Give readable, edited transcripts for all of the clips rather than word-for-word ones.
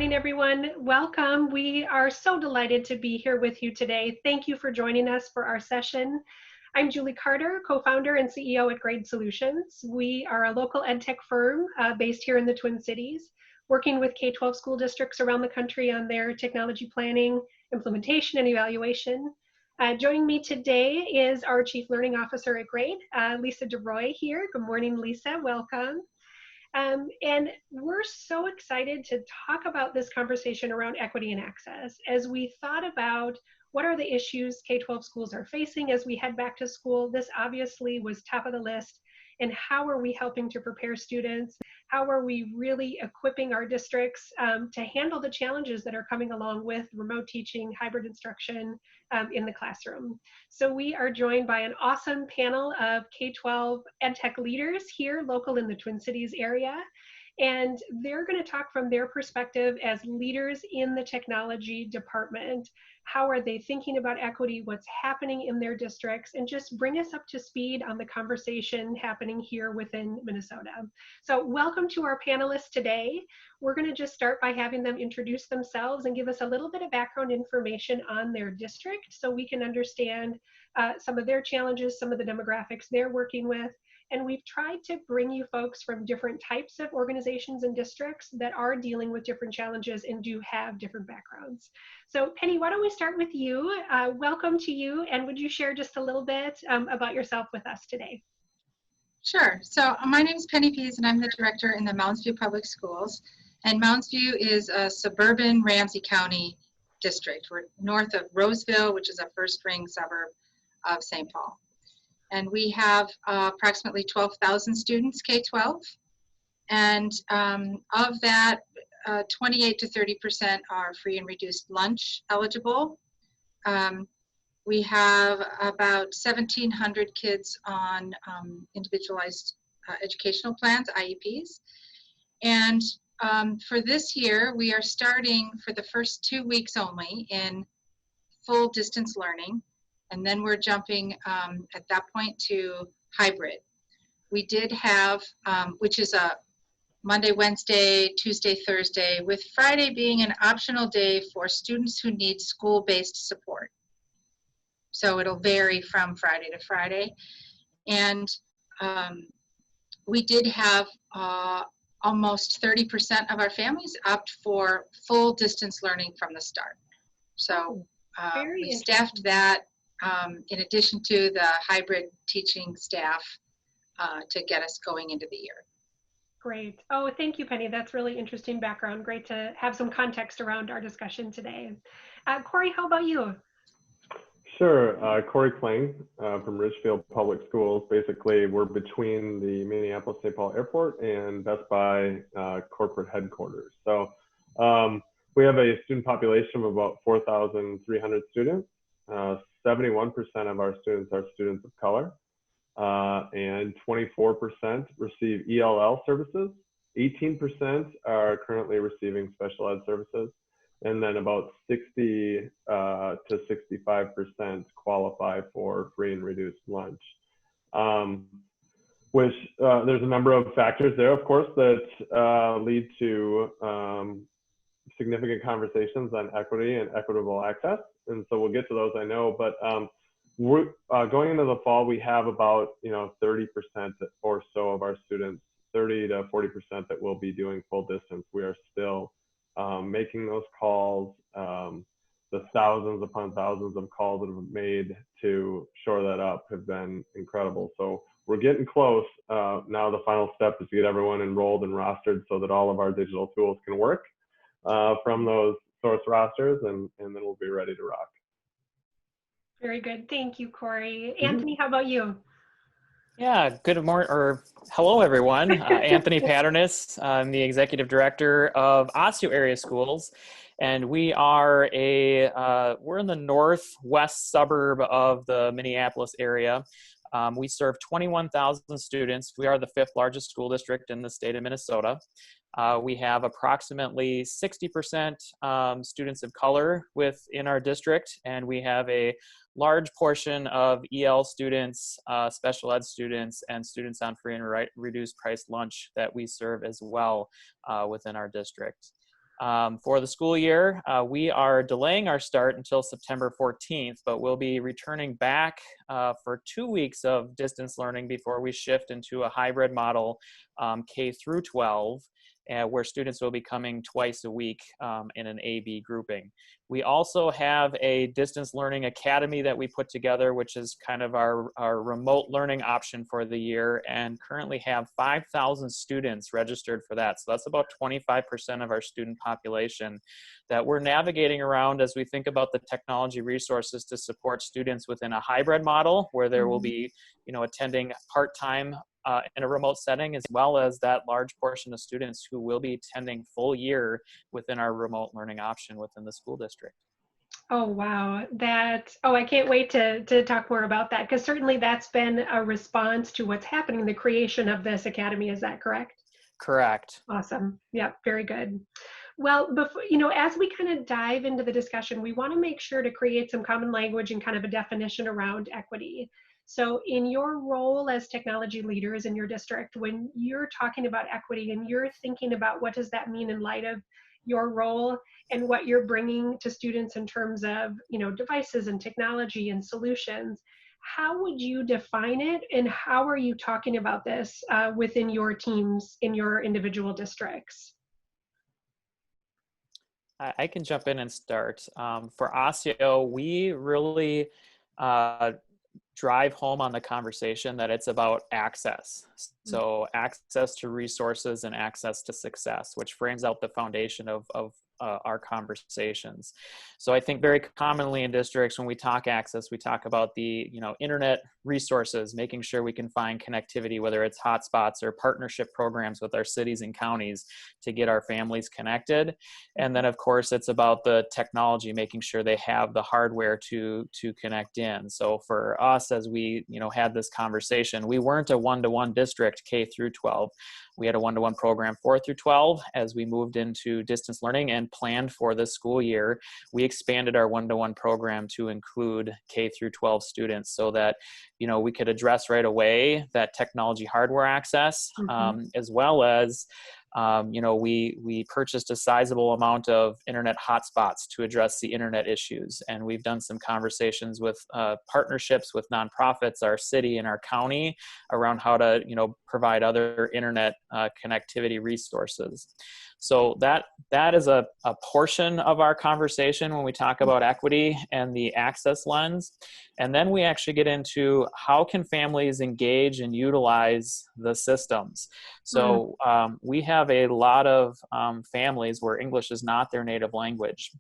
morning, everyone. Welcome. We are so delighted to be here with you today. Thank you for joining us for our session. I'm Julie Carter, co-founder and CEO at Grade Solutions. We are a local ed tech firm based here in the Twin Cities, working with K-12 school districts around the country on their technology planning, implementation, and evaluation. Joining me today is our Chief Learning Officer at Grade, Lisa deRoy here. Good morning, Lisa. Welcome. And we're so excited to talk about this conversation around equity and access. As we thought about what are the issues K-12 schools are facing as we head back to school, this obviously was top of the list. And how are we helping to prepare students? How are we really equipping our districts to handle the challenges that are coming along with remote teaching, hybrid instruction in the classroom? So we are joined by an awesome panel of K-12 ed tech leaders here local in the Twin Cities area. And they're going to talk from their perspective as leaders in the technology department. How are they thinking about equity? What's happening in their districts? And just bring us up to speed on the conversation happening here within Minnesota. So welcome to our panelists today. We're going to just start by having them introduce themselves and give us a little bit of background information on their district so we can understand some of their challenges, some of the demographics they're working with. And we've tried to bring you folks from different types of organizations and districts that are dealing with different challenges and do have different backgrounds. So Penny, why don't we start with you? Welcome to you, and would you share just a little bit about yourself with us today? Sure. So my name is Penny Pease, and I'm the director in the Mounds View Public Schools. And Mounds View is a suburban Ramsey County district. We're north of Roseville, which is a first-ring suburb of St. Paul. And we have approximately 12,000 students, K-12. And of that, 28 to 30% are free and reduced lunch eligible. We have about 1,700 kids on individualized educational plans, IEPs. And for this year, we are starting for the first 2 weeks only in full distance learning. And then we're jumping at that point to hybrid. We did have, which is a Monday, Wednesday, Tuesday, Thursday, with Friday being an optional day for students who need school-based support. So it'll vary from Friday to Friday. And we did have almost 30% of our families opt for full distance learning from the start. So we staffed that in addition to the hybrid teaching staff to get us going into the year. Great. Oh, thank you, Penny. That's really interesting background. Great to have some context around our discussion today. Cory, how about you? Sure. Cory Kling from Ridgefield Public Schools. Basically, we're between the Minneapolis-St. Paul Airport and Best Buy corporate headquarters. So we have a student population of about 4,300 students. 71% of our students are students of color, and 24% receive ELL services. 18% are currently receiving special ed services, and then about 60 to 65% qualify for free and reduced lunch. Which there's a number of factors there, of course, that lead to significant conversations on equity and equitable access. And so we'll get to those, I know, but we're going into the fall, we have about 30% or so of our students, 30 to 40% that will be doing full distance. We are still making those calls. The thousands upon thousands of calls that have been made to shore that up have been incredible. So we're getting close. Now the final step is to get everyone enrolled and rostered so that all of our digital tools can work from those source rosters, and then we'll be ready to rock. Very good. Thank you, Cory. Anthony, how about you? Yeah, good morning, or hello, everyone. Anthony Patternist. I'm the executive director of Osseo Area Schools, and we are we're in the northwest suburb of the Minneapolis area. We serve 21,000 students. We are the 5th largest school district in the state of Minnesota. We have approximately 60% students of color within our district, and we have a large portion of EL students, special ed students, and students on free and reduced price lunch that we serve as well within our district. For the school year, we are delaying our start until September 14th, but we'll be returning back for 2 weeks of distance learning before we shift into a hybrid model, K through 12, where students will be coming twice a week in an A-B grouping. We also have a distance learning academy that we put together, which is kind of our remote learning option for the year, and currently have 5,000 students registered for that. So that's about 25% of our student population that we're navigating around as we think about the technology resources to support students within a hybrid model where there will be, attending part-time in a remote setting, as well as that large portion of students who will be attending full year within our remote learning option within the school district. Oh, wow. I can't wait to talk more about that, because certainly that's been a response to what's happening, the creation of this academy. Is that correct? Correct. Awesome. Yep. Very good. Well, before, as we kind of dive into the discussion, we want to make sure to create some common language and kind of a definition around equity. So in your role as technology leaders in your district, when you're talking about equity and you're thinking about what does that mean in light of your role and what you're bringing to students in terms of, devices and technology and solutions, how would you define it, and how are you talking about this within your teams in your individual districts? I can jump in and start. For Osseo, we really drive home on the conversation that it's about access. So access to resources and access to success, which frames out the foundation of our conversations. So I think very commonly in districts, when we talk access, we talk about the internet resources, making sure we can find connectivity, whether it's hotspots or partnership programs with our cities and counties to get our families connected. And then of course it's about the technology, making sure they have the hardware to connect in. So for us, as we had this conversation, we weren't a one-to-one district K through 12. We had a one-to-one program 4 through 12. As we moved into distance learning and planned for this school year, we expanded our one-to-one program to include K through 12 students so that we could address right away that technology hardware access, as well as we purchased a sizable amount of internet hotspots to address the internet issues. And we've done some conversations with partnerships with nonprofits, our city and our county, around how to, provide other internet connectivity resources. So that is a portion of our conversation when we talk about equity and the access lens. And then we actually get into how can families engage and utilize the systems. So we have a lot of families where English is not their native language,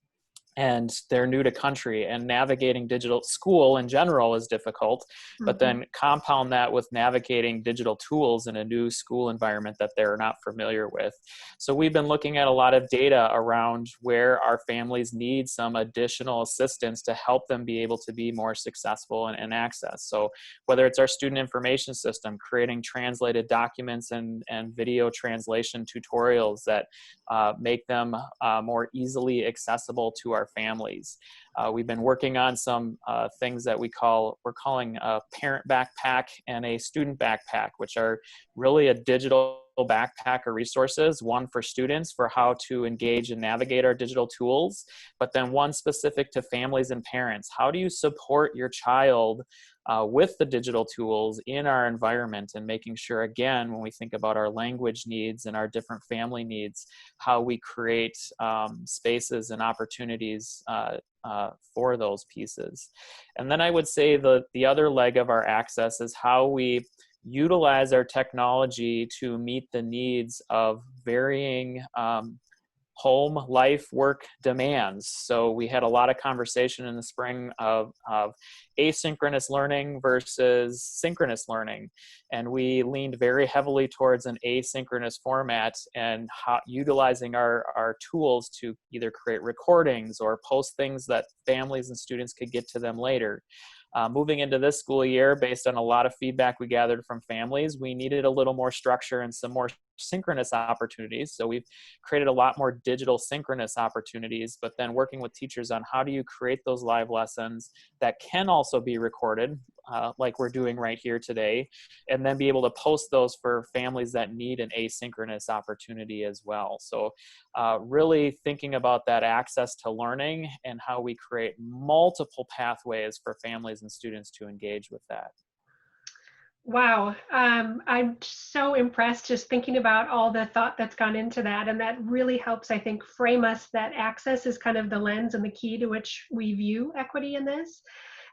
and they're new to country, and navigating digital school in general is difficult, but then compound that with navigating digital tools in a new school environment that they're not familiar with. So we've been looking at a lot of data around where our families need some additional assistance to help them be able to be more successful and access. So whether it's our student information system, creating translated documents and video translation tutorials that make them more easily accessible to our families. We've been working on some things that we're calling a parent backpack and a student backpack, which are really a digital backpack of resources, one for students for how to engage and navigate our digital tools, but then one specific to families and parents. How do you support your child with the digital tools in our environment, and making sure, again, when we think about our language needs and our different family needs, how we create spaces and opportunities for those pieces. And then I would say the other leg of our access is how we utilize our technology to meet the needs of varying home life work demands. So we had a lot of conversation in the spring of asynchronous learning versus synchronous learning. And we leaned very heavily towards an asynchronous format and utilizing our tools to either create recordings or post things that families and students could get to them later. Moving into this school year, based on a lot of feedback we gathered from families, we needed a little more structure and some more synchronous opportunities. So we've created a lot more digital synchronous opportunities, but then working with teachers on how do you create those live lessons that can also be recorded, like we're doing right here today, and then be able to post those for families that need an asynchronous opportunity as well. So really thinking about that access to learning and how we create multiple pathways for families and students to engage with that. Wow. I'm so impressed just thinking about all the thought that's gone into that. And that really helps, I think, frame us that access is kind of the lens and the key to which we view equity in this.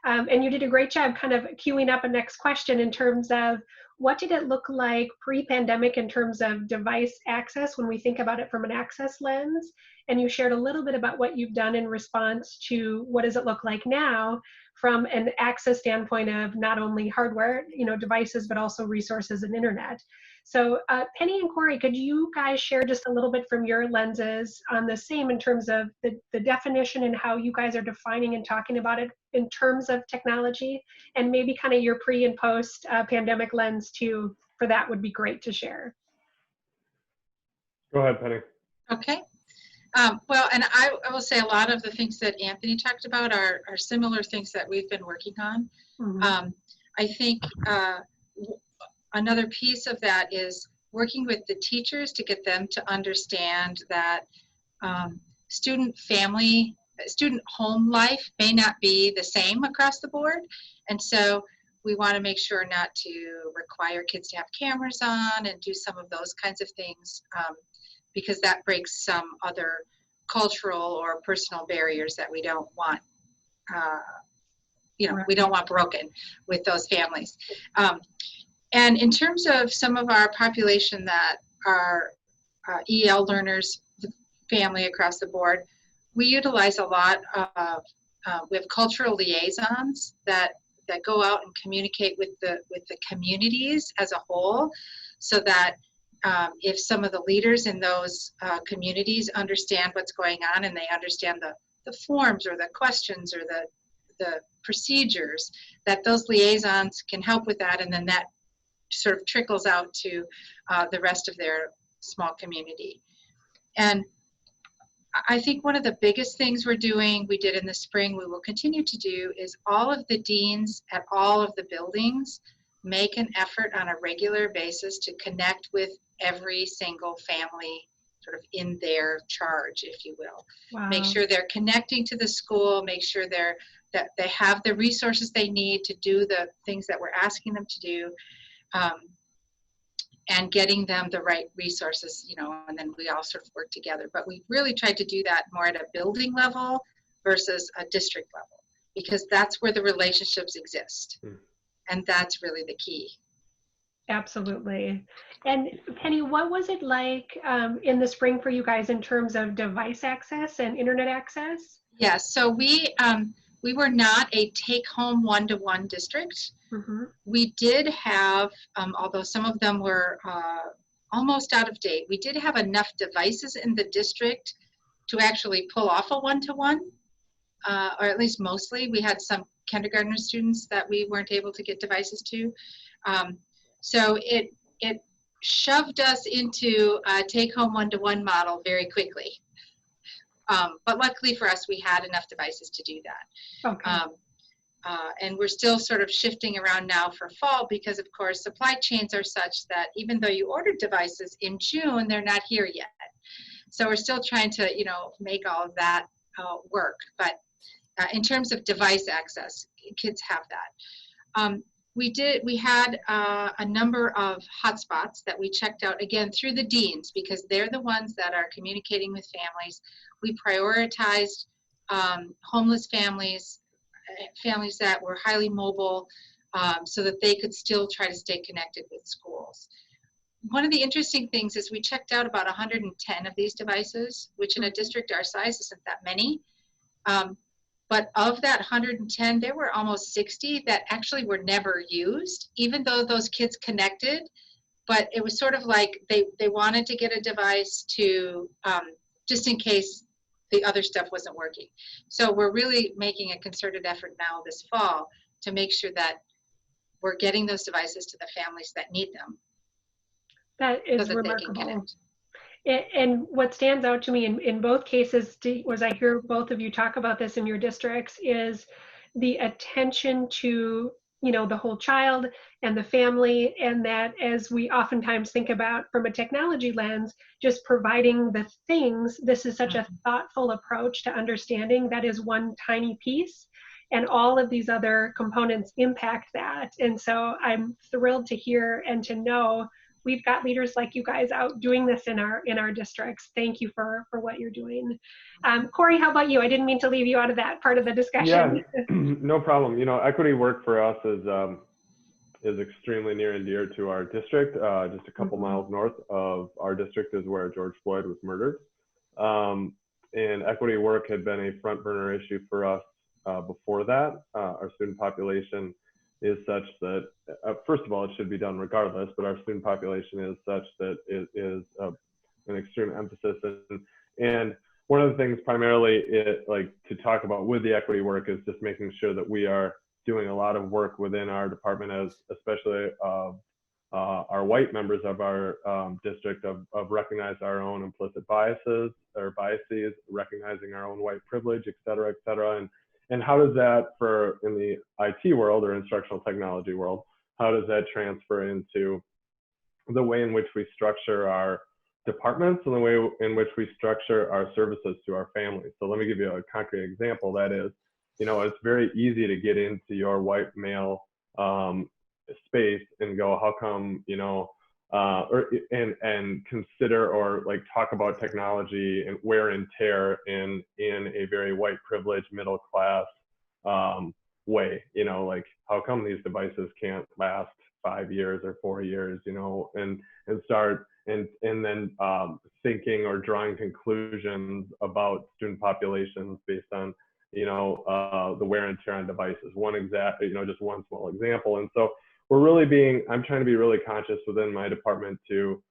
And you did a great job kind of queuing up a next question in terms of what did it look like pre-pandemic in terms of device access when we think about it from an access lens? And you shared a little bit about what you've done in response to what does it look like now from an access standpoint of not only hardware, devices, but also resources and internet. So Penny and Cory, could you guys share just a little bit from your lenses on the same in terms of the definition and how you guys are defining and talking about it in terms of technology, and maybe kind of your pre and post pandemic lens too, for that would be great to share. Go ahead, Penny. Okay. Well, and I will say a lot of the things that Anthony talked about are similar things that we've been working on. Mm-hmm. I think another piece of that is working with the teachers to get them to understand that student home life may not be the same across the board. And so we want to make sure not to require kids to have cameras on and do some of those kinds of things, because that breaks some other cultural or personal barriers that we don't want, we don't want broken with those families. And in terms of some of our population that are EL learners, family across the board, we utilize a lot of, we have cultural liaisons that go out and communicate with the communities as a whole, so that if some of the leaders in those communities understand what's going on and they understand the forms or the questions or the procedures, that those liaisons can help with that, and then that sort of trickles out to the rest of their small community. And I think one of the biggest things we did in the spring, we will continue to do, is all of the deans at all of the buildings make an effort on a regular basis to connect with every single family sort of in their charge, if you will. Wow. Make sure they're connecting to the school, make sure that they have the resources they need to do the things that we're asking them to do, and getting them the right resources, and then we all sort of work together. But we really tried to do that more at a building level versus a district level, because that's where the relationships exist. And that's really the key. Absolutely. And Penny, what was it like in the spring for you guys in terms of device access and internet access? Yes, so we were not a take-home one-to-one district. Mm-hmm. We did have, although some of them were almost out of date, we did have enough devices in the district to actually pull off a one-to-one, or at least mostly. We had some kindergartner students that we weren't able to get devices to. So it shoved us into a take-home one-to-one model very quickly. But luckily for us, we had enough devices to do that. Okay. And we're still sort of shifting around now for fall, because of course supply chains are such that even though you ordered devices in June, they're not here yet. So we're still trying to, make all of that work. But in terms of device access, kids have that. We had a number of hotspots that we checked out, again, through the deans, because they're the ones that are communicating with families. We prioritized homeless families, families that were highly mobile, so that they could still try to stay connected with schools. One of the interesting things is we checked out about 110 of these devices, which in a district our size isn't that many. But of that 110, there were almost 60 that actually were never used, even though those kids connected. But it was sort of like they wanted to get a device to, just in case the other stuff wasn't working. So we're really making a concerted effort now this fall to make sure that we're getting those devices to the families that need them. That so is that they can remarkable. connect. And what stands out to me in both cases, was I hear both of you talk about this in your districts, is the attention to, the whole child and the family, and that as we oftentimes think about from a technology lens, just providing the things, this is such a thoughtful approach to understanding that is one tiny piece, and all of these other components impact that. And so I'm thrilled to hear and to know we've got leaders like you guys out doing this in our districts. Thank you for what you're doing. Cory, how about you? I didn't mean to leave you out of that part of the discussion. Yeah, no problem. Equity work for us is extremely near and dear to our district. Just a couple miles north of our district is where George Floyd was murdered. And equity work had been a front burner issue for us before that. Our student population is such that, first of all, it should be done regardless, but our student population is such that it is an extreme emphasis. And one of the things primarily to talk about with the equity work is just making sure that we are doing a lot of work within our department, especially our white members of our district, of recognize our own implicit biases or biases, recognizing our own white privilege, et cetera, et cetera. And how does that, in the IT world or instructional technology world, how does that transfer into the way in which we structure our departments and the way in which we structure our services to our families? So let me give you a concrete example. That is, it's very easy to get into your white male space and go, how come, and consider or talk about technology and wear and tear in a very white privileged middle class way, how come these devices can't last 5 years or 4 years, and start and then thinking or drawing conclusions about student populations based on the wear and tear on devices. Just one small example. And so I'm trying to be really conscious within my department to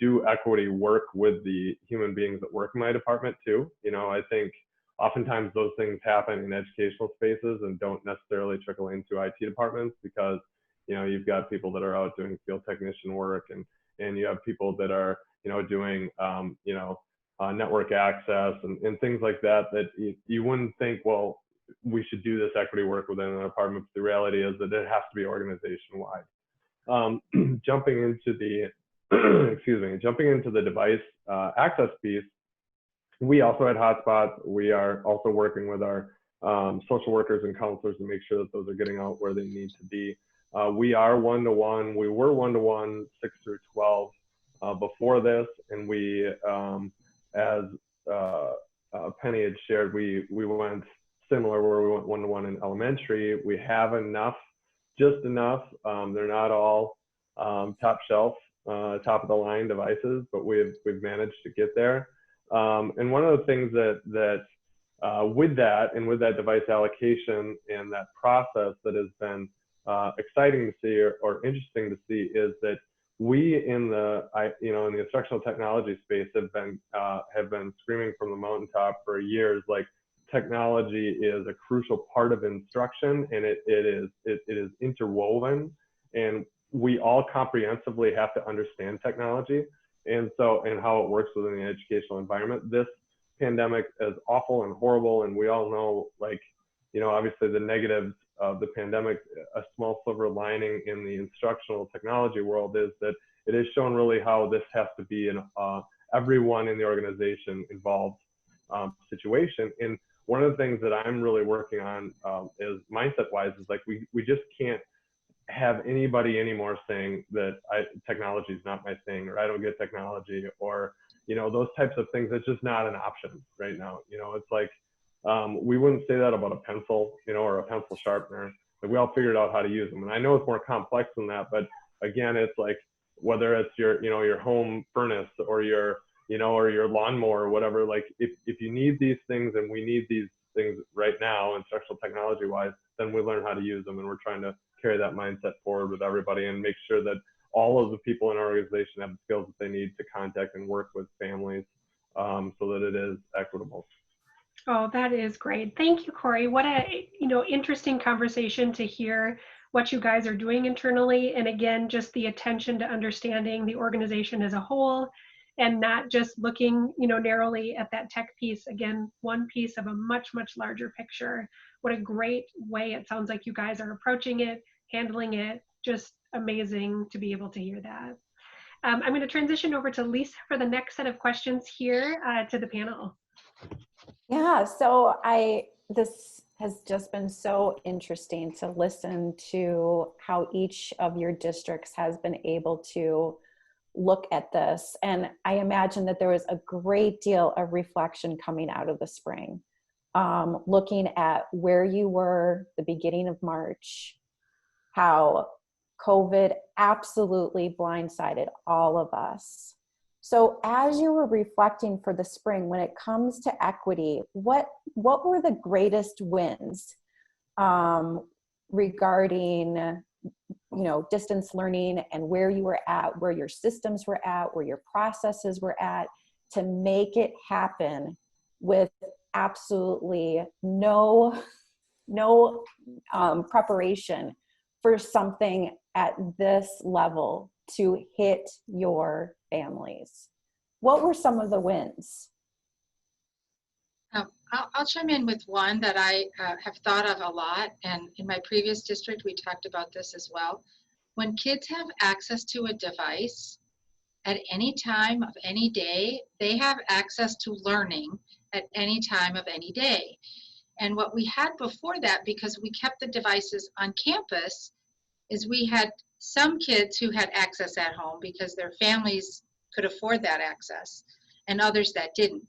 do equity work with the human beings that work in my department too. I think oftentimes those things happen in educational spaces and don't necessarily trickle into IT departments because, you've got people that are out doing field technician work and you have people that are, doing, network access and things like that you wouldn't think, well, we should do this equity work within an department. But the reality is that it has to be organization-wide. Jumping into the, jumping into the device access piece, we also had hotspots. We are also working with our social workers and counselors to make sure that those are getting out where they need to be. We are one-to-one. We were one-to-one 6 through 12 before this, and we, as Penny had shared, we went similar where we went one-to-one in elementary. We have enough, just enough. They're not all top shelf, top of the line devices, but we've managed to get there. And one of the things that with that device allocation and that process that has been exciting to see or interesting to see is that we in the instructional technology space have been screaming from the mountaintop for years, technology is a crucial part of instruction, and it is interwoven, and we all comprehensively have to understand technology and how it works within the educational environment. This pandemic is awful and horrible, and we all know, obviously the negatives of the pandemic. A small silver lining in the instructional technology world is that it has shown really how this has to be an everyone in the organization involved situation. And one of the things that I'm really working on is mindset-wise is we just can't have anybody anymore saying that technology is not my thing, or I don't get technology, or those types of things. It's just not an option right now. It's we wouldn't say that about a pencil, or a pencil sharpener. We all figured out how to use them. And I know it's more complex than that, but again, it's whether it's your home furnace or your lawnmower or whatever, if you need these things and we need these things right now, instructional technology wise, then we learn how to use them. And we're trying to carry that mindset forward with everybody and make sure that all of the people in our organization have the skills that they need to contact and work with families so that it is equitable. Oh, that is great. Thank you, Cory. What a interesting conversation to hear what you guys are doing internally. And again, just the attention to understanding the organization as a whole and not just looking, narrowly at that tech piece. Again, one piece of a much, much larger picture. What a great way it sounds like you guys are approaching it, handling it. Just amazing to be able to hear that. I'm going to transition over to Lisa for the next set of questions here to the panel. Yeah, so this has just been so interesting to listen to how each of your districts has been able to look at this. And I imagine that there was a great deal of reflection coming out of the spring, looking at where you were the beginning of March, how COVID absolutely blindsided all of us. So as you were reflecting for the spring, when it comes to equity, what were the greatest wins regarding, distance learning and where you were at, where your systems were at, where your processes were at to make it happen with absolutely no preparation for something at this level to hit your families? What were some of the wins? I'll chime in with one that I have thought of a lot, and in my previous district we talked about this as well. When kids have access to a device at any time of any day, they have access to learning at any time of any day. And what we had before that, because we kept the devices on campus, is we had some kids who had access at home because their families could afford that access, and others that didn't.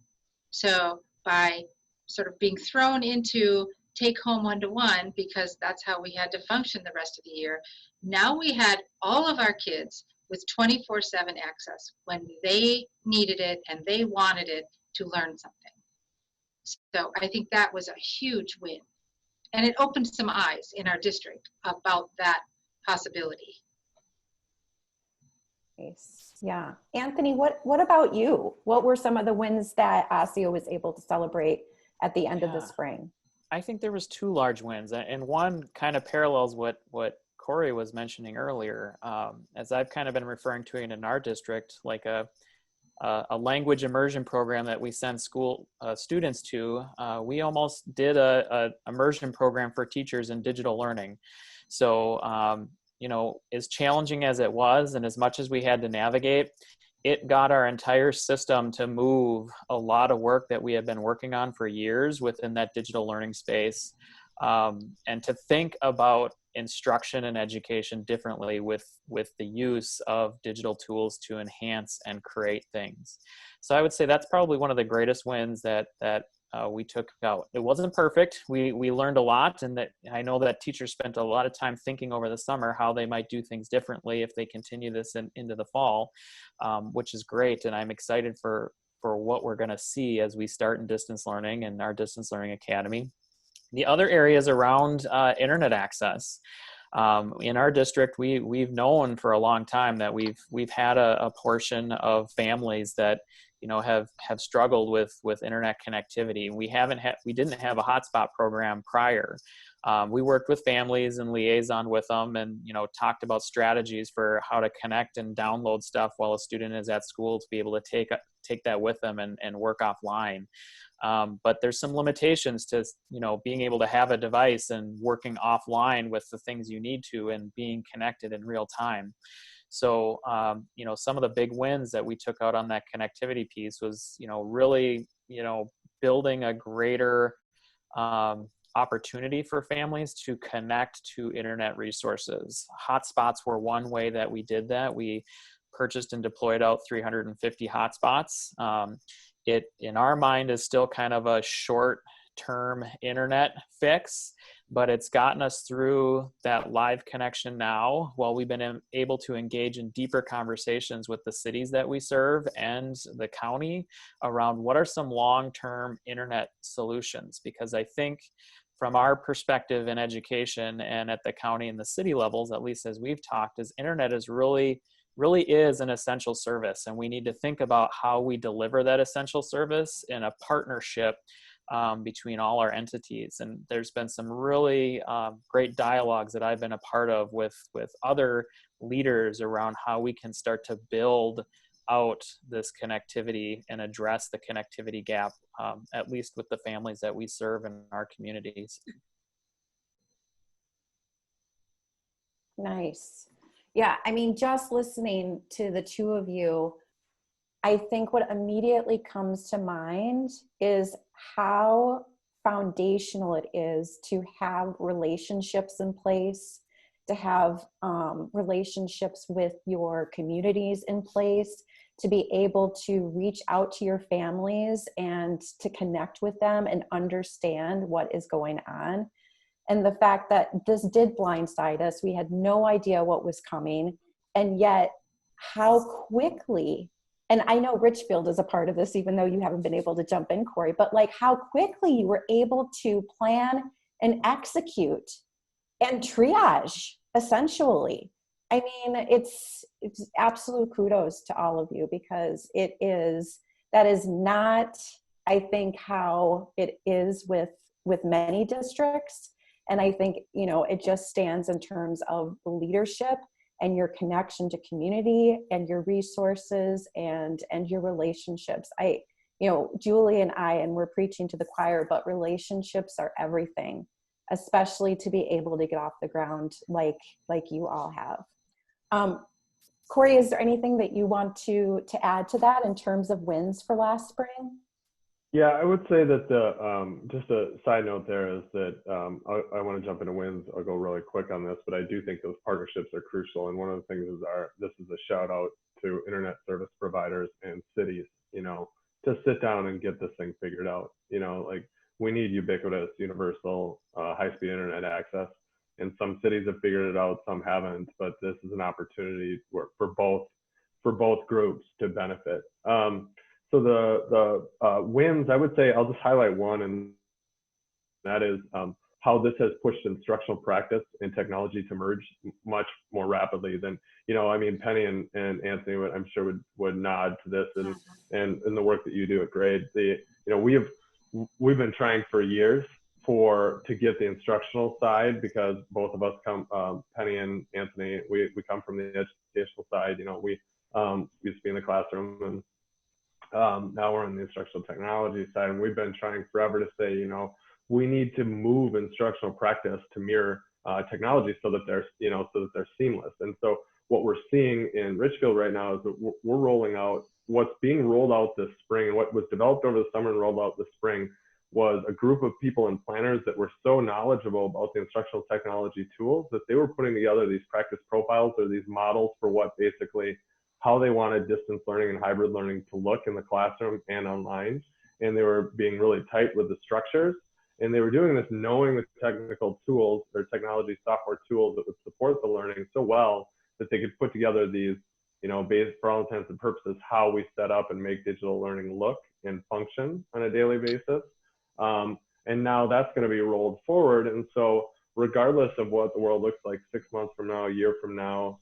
So by sort of being thrown into take home one-to-one, because that's how we had to function the rest of the year, now we had all of our kids with 24/7 access when they needed it and they wanted it to learn something. So I think that was a huge win. And it opened some eyes in our district about that possibility. Nice. Yeah. Anthony, what about you? What were some of the wins that ASIO was able to celebrate at the end of the spring? I think there was two large wins, and one kind of parallels what Cory was mentioning earlier. As I've kind of been referring to it in our district, like a language immersion program that we send school students to. We almost did a immersion program for teachers in digital learning. So, as challenging as it was, and as much as we had to navigate, it got our entire system to move a lot of work that we have been working on for years within that digital learning space, and to think about instruction and education differently with the use of digital tools to enhance and create things. So I would say that's probably one of the greatest wins that we took out. It wasn't perfect. We learned a lot, and that I know that teachers spent a lot of time thinking over the summer how they might do things differently if they continue this into the fall, which is great. And I'm excited for what we're going to see as we start in distance learning and our distance learning academy. The other areas around internet access. In our district, we've known for a long time that we've had a portion of families that have struggled with internet connectivity. We didn't have a hotspot program prior. We worked with families and liaison with them, and talked about strategies for how to connect and download stuff while a student is at school to be able to take that with them and work offline. But there's some limitations to being able to have a device and working offline with the things you need to and being connected in real time. So some of the big wins that we took out on that connectivity piece was really building a greater opportunity for families to connect to internet resources. Hotspots were one way that we did that. We purchased and deployed out 350 hotspots. It, in our mind, is still kind of a short-term internet fix, but it's gotten us through that live connection now, while we've been able to engage in deeper conversations with the cities that we serve and the county around what are some long-term internet solutions. Because I think from our perspective in education and at the county and the city levels, at least as we've talked, is internet is really is an essential service, and we need to think about how we deliver that essential service in a partnership between all our entities. And there's been some really great dialogues that I've been a part of with other leaders around how we can start to build out this connectivity and address the connectivity gap, at least with the families that we serve in our communities. Nice. Yeah, I mean, just listening to the two of you, I think what immediately comes to mind is how foundational it is to have relationships in place, to have relationships with your communities in place, to be able to reach out to your families and to connect with them and understand what is going on. And the fact that this did blindside us, we had no idea what was coming, and yet how quickly, and I know Richfield is a part of this, even though you haven't been able to jump in, Cory, but like how quickly you were able to plan and execute and triage, essentially. I mean, it's absolute kudos to all of you, because that is not, I think, how it is with many districts. And I think, you know, it just stands in terms of the leadership and your connection to community and your resources and your relationships. You know, Julie and we're preaching to the choir, but relationships are everything, especially to be able to get off the ground like you all have. Cory, is there anything that you want to add to that in terms of wins for last spring? Yeah, I would say that just a side note there is that I want to jump into wins. I'll go really quick on this, but I do think those partnerships are crucial. And one of the things this is a shout out to internet service providers and cities, you know, to sit down and get this thing figured out. You know, like we need ubiquitous, universal, high-speed internet access. And some cities have figured it out, some haven't. But this is an opportunity for both groups to benefit. So the wins, I would say, I'll just highlight one, and that is how this has pushed instructional practice and technology to merge much more rapidly than, you know, I mean, Penny and Anthony I'm sure would nod to this, and the work that you do at Grade. You know, we've been trying for years to get the instructional side, because both of us come, Penny and Anthony, we come from the educational side. You know, we used to be in the classroom, and now we're on the instructional technology side, and we've been trying forever to say, you know, we need to move instructional practice to mirror technology so that they're seamless. And so what we're seeing in Richfield right now is that we're rolling out what's being rolled out this spring, and what was developed over the summer and rolled out this spring was a group of people and planners that were so knowledgeable about the instructional technology tools that they were putting together these practice profiles, or these models for how they wanted distance learning and hybrid learning to look in the classroom and online. And they were being really tight with the structures. And they were doing this knowing the technical tools or technology software tools that would support the learning so well that they could put together these, you know, based for all intents and purposes, how we set up and make digital learning look and function on a daily basis. And now that's going to be rolled forward. And so regardless of what the world looks like 6 months from now, a year from now,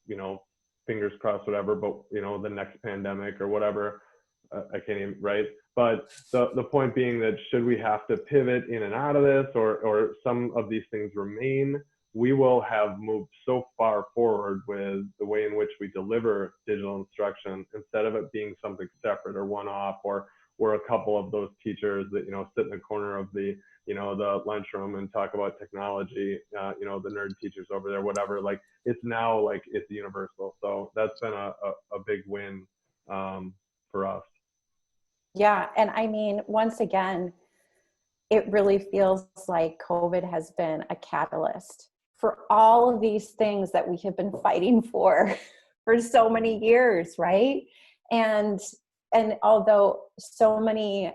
you know, fingers crossed, whatever, but, you know, the next pandemic or whatever, I can't even, right? But the point being that should we have to pivot in and out of this, or some of these things remain, we will have moved so far forward with the way in which we deliver digital instruction, instead of it being something separate or one-off, or we're a couple of those teachers that, you know, sit in the corner of the, you know, the lunchroom and talk about technology, you know, the nerd teachers over there, whatever. Like, it's now like it's universal. So that's been a big win for us. Yeah, and I mean, once again, it really feels like COVID has been a catalyst for all of these things that we have been fighting for so many years, right? And although so many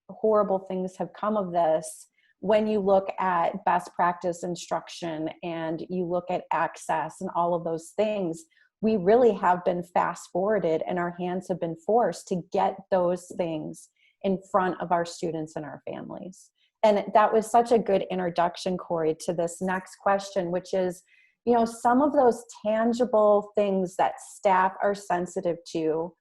horrible things have come of this, when you look at best practice instruction and you look at access and all of those things, we really have been fast forwarded, and our hands have been forced to get those things in front of our students and our families. And that was such a good introduction, Cory, to this next question, which is, you know, some of those tangible things that staff are sensitive to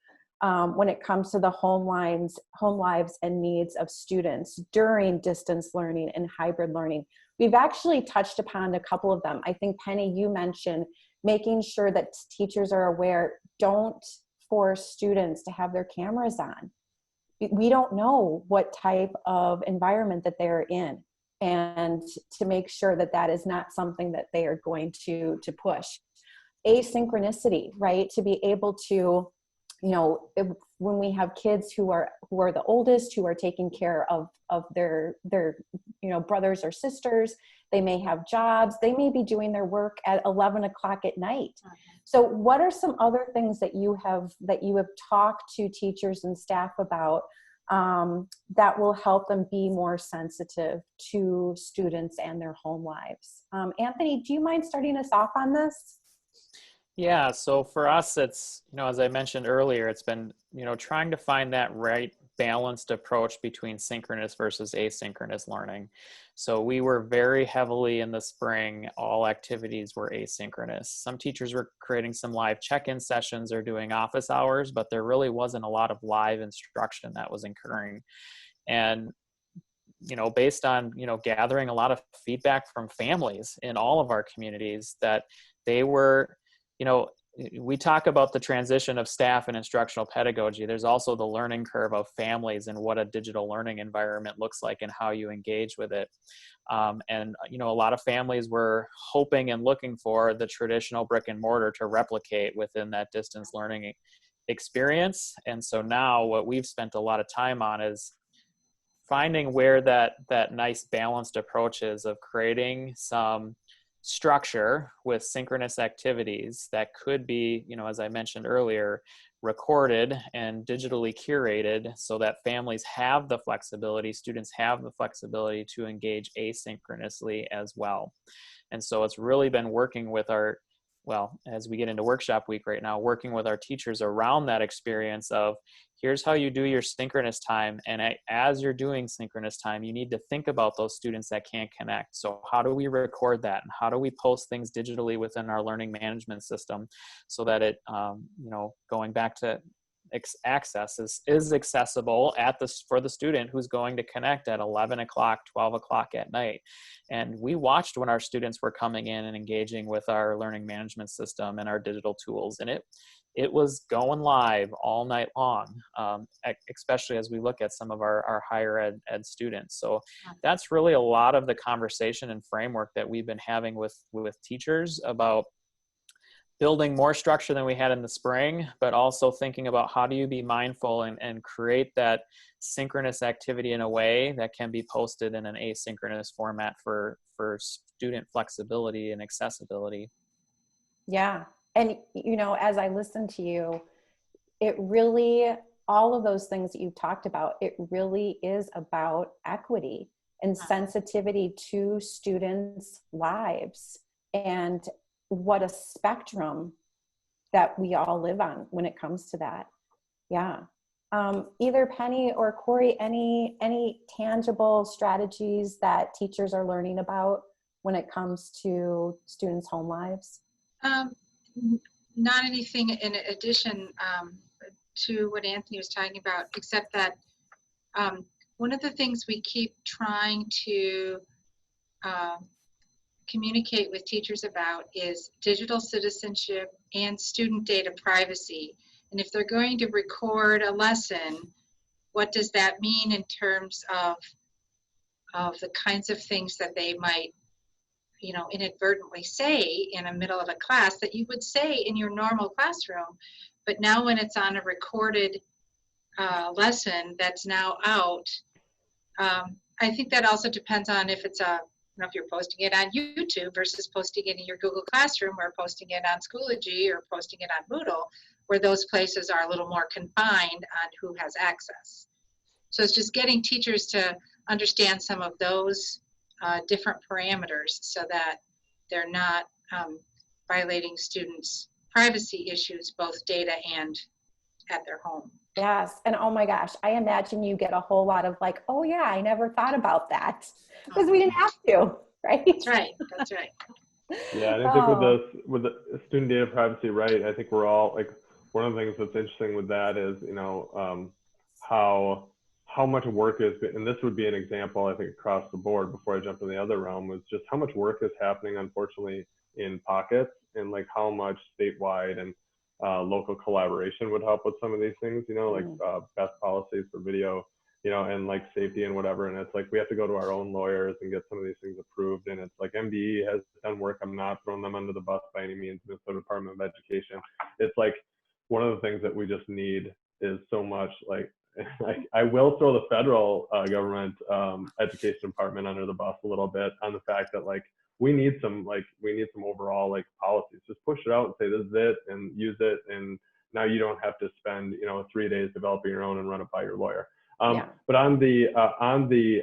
when it comes to the home lives and needs of students during distance learning and hybrid learning. We've actually touched upon a couple of them. I think, Penny, you mentioned making sure that teachers are aware, don't force students to have their cameras on. We don't know what type of environment that they're in, and to make sure that that is not something that they are going to push. Asynchronicity, right? To be able to, when we have kids who are the oldest, who are taking care of their brothers or sisters, they may have jobs, they may be doing their work at 11 o'clock at night. So what are some other things that you have talked to teachers and staff about that will help them be more sensitive to students and their home lives? Anthony, do you mind starting us off on this? Yeah, so for us, it's, as I mentioned earlier, it's been, trying to find that right balanced approach between synchronous versus asynchronous learning. So we were very heavily in the spring, all activities were asynchronous. Some teachers were creating some live check-in sessions or doing office hours, but there really wasn't a lot of live instruction that was occurring. And based on, gathering a lot of feedback from families in all of our communities, that they were, we talk about the transition of staff and instructional pedagogy. There's also the learning curve of families and what a digital learning environment looks like and how you engage with it. And a lot of families were hoping and looking for the traditional brick and mortar to replicate within that distance learning experience. And so now what we've spent a lot of time on is finding where that nice balanced approach is of creating some structure with synchronous activities that could be, as I mentioned earlier, recorded and digitally curated so that families have the flexibility, students have the flexibility to engage asynchronously as well. And so it's really been working with as we get into workshop week right now, working with our teachers around that experience of, here's how you do your synchronous time. And as you're doing synchronous time, you need to think about those students that can't connect. So how do we record that? And how do we post things digitally within our learning management system so that it, going back to access is accessible for the student who's going to connect at 11 o'clock, 12 o'clock at night. And we watched when our students were coming in and engaging with our learning management system and our digital tools. And it was going live all night long, especially as we look at some of our higher ed students. So that's really a lot of the conversation and framework that we've been having with teachers about building more structure than we had in the spring, but also thinking about how do you be mindful and create that synchronous activity in a way that can be posted in an asynchronous format for student flexibility and accessibility. Yeah. And, as I listen to you, it really, all of those things that you've talked about, it really is about equity and sensitivity to students' lives, and what a spectrum that we all live on when it comes to that. Yeah. Either Penny or Cory, any tangible strategies that teachers are learning about when it comes to students' home lives? Not anything in addition to what Anthony was talking about, except that one of the things we keep trying to communicate with teachers about is digital citizenship and student data privacy. And if they're going to record a lesson, what does that mean in terms of the kinds of things that they might, inadvertently say in the middle of a class that you would say in your normal classroom. But now when it's on a recorded lesson that's now out, I think that also depends on if it's if you're posting it on YouTube versus posting it in your Google Classroom, or posting it on Schoology, or posting it on Moodle, where those places are a little more confined on who has access. So it's just getting teachers to understand some of those different parameters so that they're not violating students' privacy issues, both data and at their home. Yes. And oh my gosh, I imagine you get a whole lot of like, oh yeah, I never thought about that, because we didn't have to, right? That's right. That's right. Yeah, and I think with the student data privacy, right, I think we're one of the things that's interesting with that is, you know, how much work is, and this would be an example, I think, across the board before I jump in the other realm, was just how much work is happening, unfortunately, in pockets, and like how much statewide and local collaboration would help with some of these things, you know, like best policies for video, you know, and like safety and whatever. And it's like, we have to go to our own lawyers and get some of these things approved. And it's like, MDE has done work. I'm not throwing them under the bus by any means, Minnesota Department of Education. It's like, one of the things that we just need is so much, like, I will throw the federal government education department under the bus a little bit on the fact that, like, we need some overall, like, policies. Just push it out and say, this is it, and use it. And now you don't have to spend, you know, 3 days developing your own and run it by your lawyer. But on the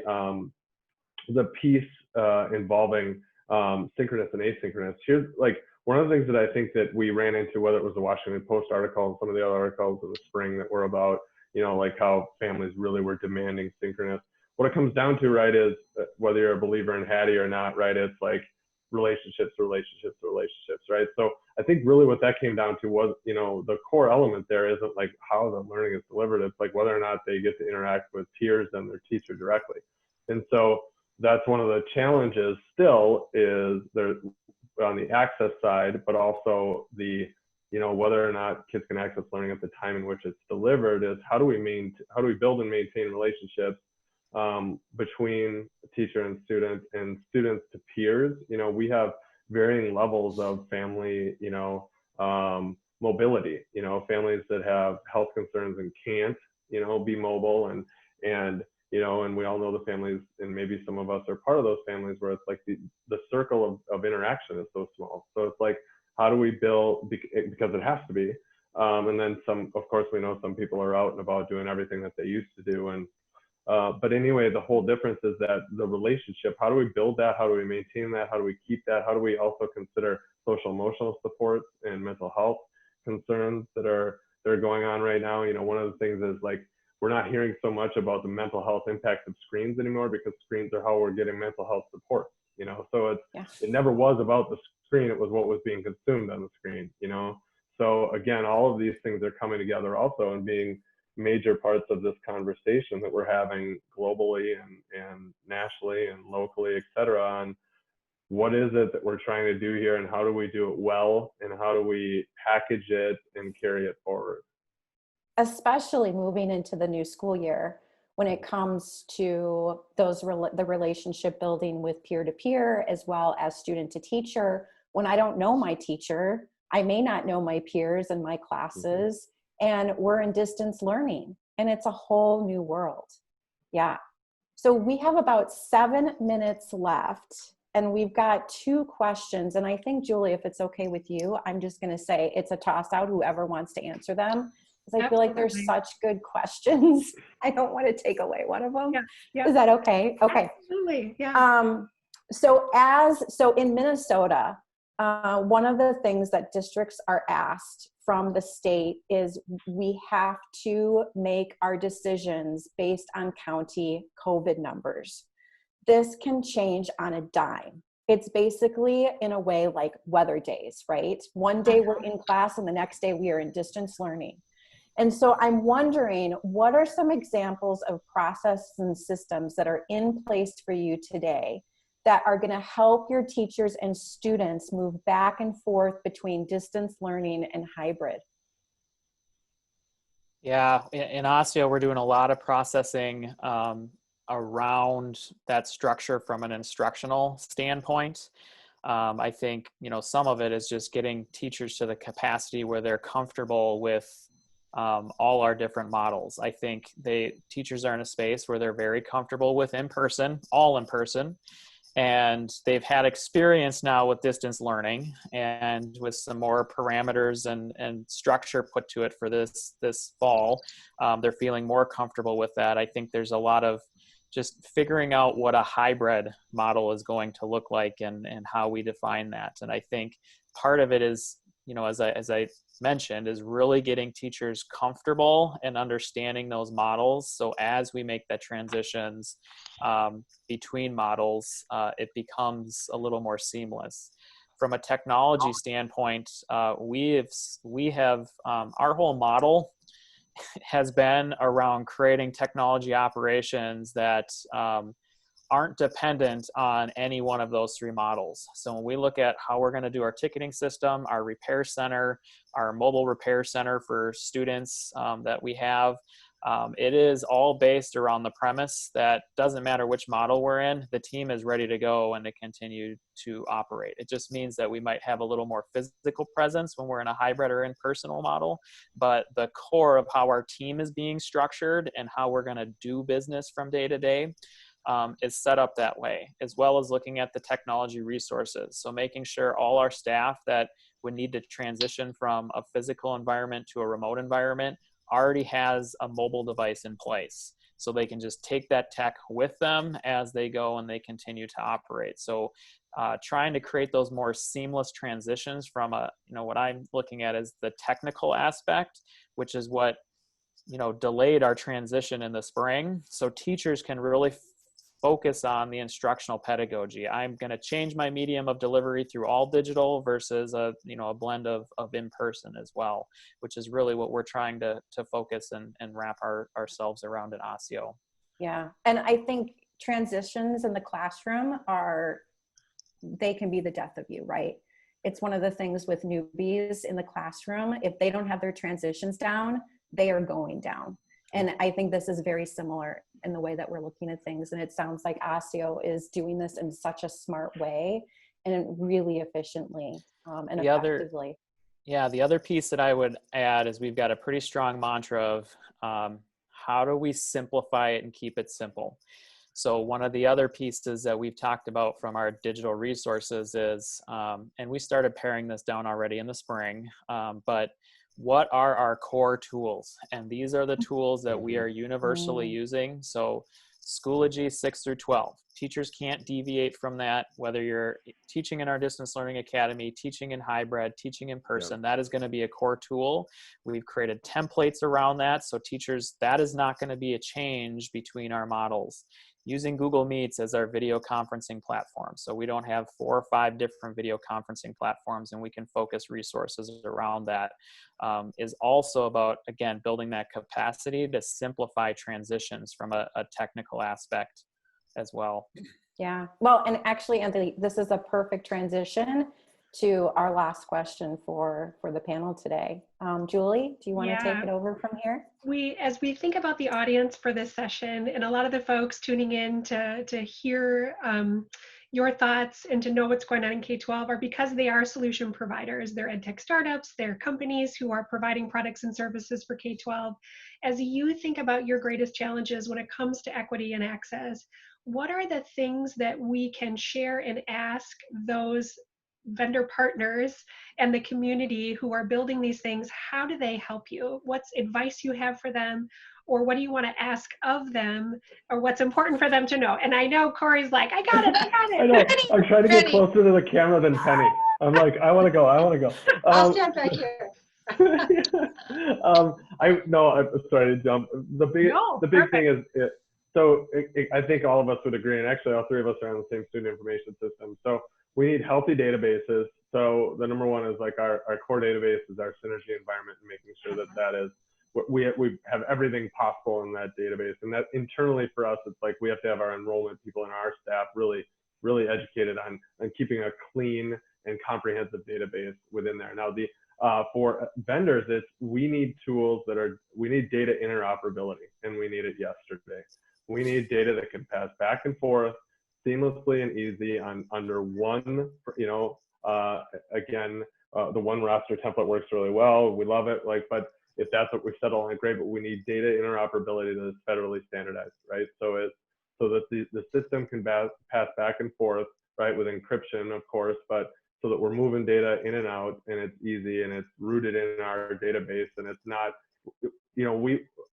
piece involving synchronous and asynchronous, here's like one of the things that I think that we ran into, whether it was the Washington Post article and some of the other articles in the spring that were about, you know, like how families really were demanding synchronous. What it comes down to, right, is whether you're a believer in Hattie or not, right, it's like relationships, right? So I think really what that came down to was, you know, the core element there isn't like how the learning is delivered. It's like whether or not they get to interact with peers and their teacher directly. And so that's one of the challenges still, is there on the access side, but also the, you know, whether or not kids can access learning at the time in which it's delivered, is how do we build and maintain relationships between teacher and students to peers. You know, we have varying levels of family, you know, mobility, you know, families that have health concerns and can't, you know, be mobile, and you know, and we all know the families, and maybe some of us are part of those families, where it's like the circle of interaction is so small. So it's like, how do we build, because it has to be, and then some, of course, we know some people are out and about doing everything that they used to do. And but anyway, the whole difference is that the relationship, how do we build that? How do we maintain that? How do we keep that? How do we also consider social emotional supports and mental health concerns that are going on right now? You know, one of the things is, like, we're not hearing so much about the mental health impacts of screens anymore, because screens are how we're getting mental health support, you know? So it never was about the screen, it was what was being consumed on the screen, you know? So again, all of these things are coming together also and being major parts of this conversation that we're having globally and nationally and locally, et cetera, on what is it that we're trying to do here, and how do we do it well, and how do we package it and carry it forward. Especially moving into the new school year, when it comes to the relationship building with peer-to-peer as well as student to teacher. When I don't know my teacher, I may not know my peers in my classes, and we're in distance learning, and it's a whole new world. Yeah. So we have about 7 minutes left, and we've got 2 questions. And I think, Julie, if it's okay with you, I'm just going to say it's a toss out, whoever wants to answer them. Because I feel like there's such good questions. I don't want to take away one of them. Yeah. Is that okay? Okay. Absolutely. Yeah. So in Minnesota, one of the things that districts are asked from the state is we have to make our decisions based on county COVID numbers. This can change on a dime. It's basically, in a way, like weather days, right? One day we're in class and the next day we are in distance learning. And so I'm wondering, what are some examples of processes and systems that are in place for you today that are going to help your teachers and students move back and forth between distance learning and hybrid? Yeah, in Osseo, we're doing a lot of processing around that structure from an instructional standpoint. I think, you know, some of it is just getting teachers to the capacity where they're comfortable with all our different models. I think teachers are in a space where they're very comfortable with all in person, and they've had experience now with distance learning, and with some more parameters and structure put to it for this fall, they're feeling more comfortable with that. I think there's a lot of just figuring out what a hybrid model is going to look like, and how we define that. And I think part of it is, you know, as I mentioned, is really getting teachers comfortable and understanding those models. So as we make that transitions between models, it becomes a little more seamless. from a technology standpoint, we have our whole model has been around creating technology operations that aren't dependent on any one of those three models. So when we look at how we're going to do our ticketing system, our repair center, our mobile repair center for students that we have, it is all based around the premise that doesn't matter which model we're in, the team is ready to go and to continue to operate. It just means that we might have a little more physical presence when we're in a hybrid or in-personal model, but the core of how our team is being structured and how we're going to do business from day to day is set up that way, as well as looking at the technology resources. So making sure all our staff that would need to transition from a physical environment to a remote environment already has a mobile device in place. So they can just take that tech with them as they go and they continue to operate. So trying to create those more seamless transitions from what I'm looking at is the technical aspect, which is what, delayed our transition in the spring. So teachers can really focus on the instructional pedagogy. I'm going to change my medium of delivery through all digital versus a blend of in-person as well, which is really what we're trying to focus and wrap ourselves around in ASIO. Yeah, and I think transitions in the classroom they can be the death of you, right? It's one of the things with newbies in the classroom. If they don't have their transitions down, they are going down. And I think this is very similar in the way that we're looking at things. And it sounds like ASIO is doing this in such a smart way and really efficiently and effectively. The other piece that I would add is we've got a pretty strong mantra of how do we simplify it and keep it simple? So one of the other pieces that we've talked about from our digital resources is, and we started paring this down already in the spring, but what are our core tools? And these are the tools that we are universally using. So Schoology 6 through 12. Teachers can't deviate from that, whether you're teaching in our distance learning academy, teaching in hybrid, teaching in person, that is going to be a core tool. We've created templates around that. So teachers, that is not going to be a change between our models. Using Google Meets as our video conferencing platform. So we don't have 4 or 5 different video conferencing platforms and we can focus resources around that. Is also about, again, building that capacity to simplify transitions from a technical aspect as well. Yeah, well, and actually, Anthony, this is a perfect transition to our last question for the panel today. Julie, do you want to take it over from here? As we think about the audience for this session, and a lot of the folks tuning in to hear your thoughts and to know what's going on in K-12 are because they are solution providers. They're edtech startups, they're companies who are providing products and services for K-12. As you think about your greatest challenges when it comes to equity and access, what are the things that we can share and ask those vendor partners and the community who are building these things? How do they help you? What's advice you have for them? Or what do you want to ask of them? Or what's important for them to know? And I know Cory's like, I got it. I know. I'm trying to get closer to the camera than Penny. I'm like, I want to go. I'll stand back here. I'm sorry to jump. The big thing is, I think all of us would agree, and actually all 3 of us are on the same student information system. So we need healthy databases. So the number one is like our core database is our synergy environment, and making sure that is, we have everything possible in that database. And that internally for us, it's like we have to have our enrollment people and our staff really educated on keeping a clean and comprehensive database within there. Now for vendors, we need tools we need data interoperability, and we need it yesterday. We need data that can pass back and forth seamlessly and easy under one, again, the one roster template works really well. We love it. But if that's what we settle on, great, but we need data interoperability that is federally standardized, right? So that the system can pass back and forth, right, with encryption, of course, but so that we're moving data in and out, and it's easy, and it's rooted in our database, and it's not,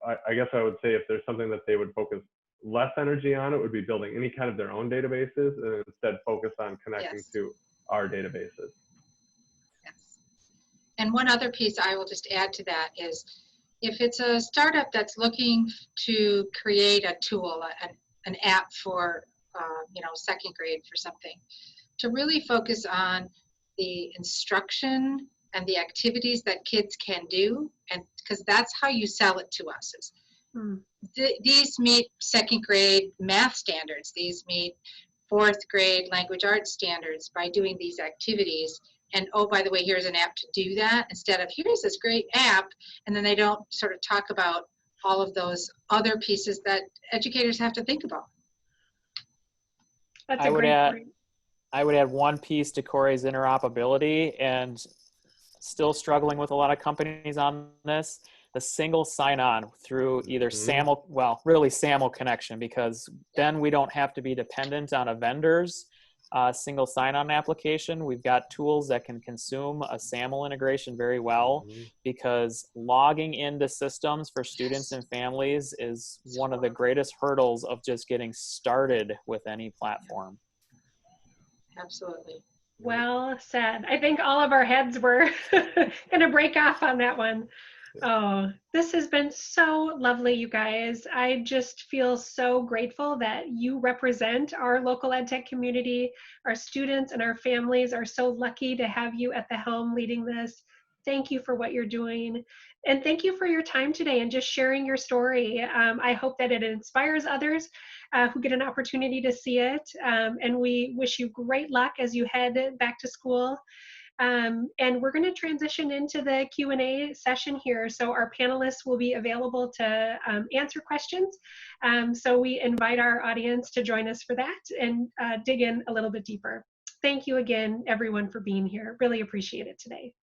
I guess I would say if there's something that they would focus less energy on, it would be building any kind of their own databases, and instead focus on connecting to our databases. Yes. And one other piece I will just add to that is, if it's a startup that's looking to create a tool, an app for, second grade for something, to really focus on the instruction and the activities that kids can do, and because that's how you sell it to us. Is these meet second grade math standards, these meet fourth grade language arts standards by doing these activities. And oh, by the way, here's an app to do that, instead of here's this great app, and then they don't sort of talk about all of those other pieces that educators have to think about. That's a great point. I would add one piece to Cory's interoperability, and still struggling with a lot of companies on this, the single sign-on through either SAML, well, really SAML connection, because then we don't have to be dependent on a vendor's single sign-on application. We've got tools that can consume a SAML integration very well, because logging into systems for students and families is one of the greatest hurdles of just getting started with any platform. Absolutely. Well said. I think all of our heads were going to break off on that one. Oh, this has been so lovely, you guys. I just feel so grateful that you represent our local ed tech community. Our students and our families are so lucky to have you at the helm leading this. Thank you for what you're doing. And thank you for your time today and just sharing your story. I hope that it inspires others who get an opportunity to see it. And we wish you great luck as you head back to school. And we're going to transition into the Q&A session here. So our panelists will be available to answer questions. So we invite our audience to join us for that and dig in a little bit deeper. Thank you again, everyone, for being here. Really appreciate it today.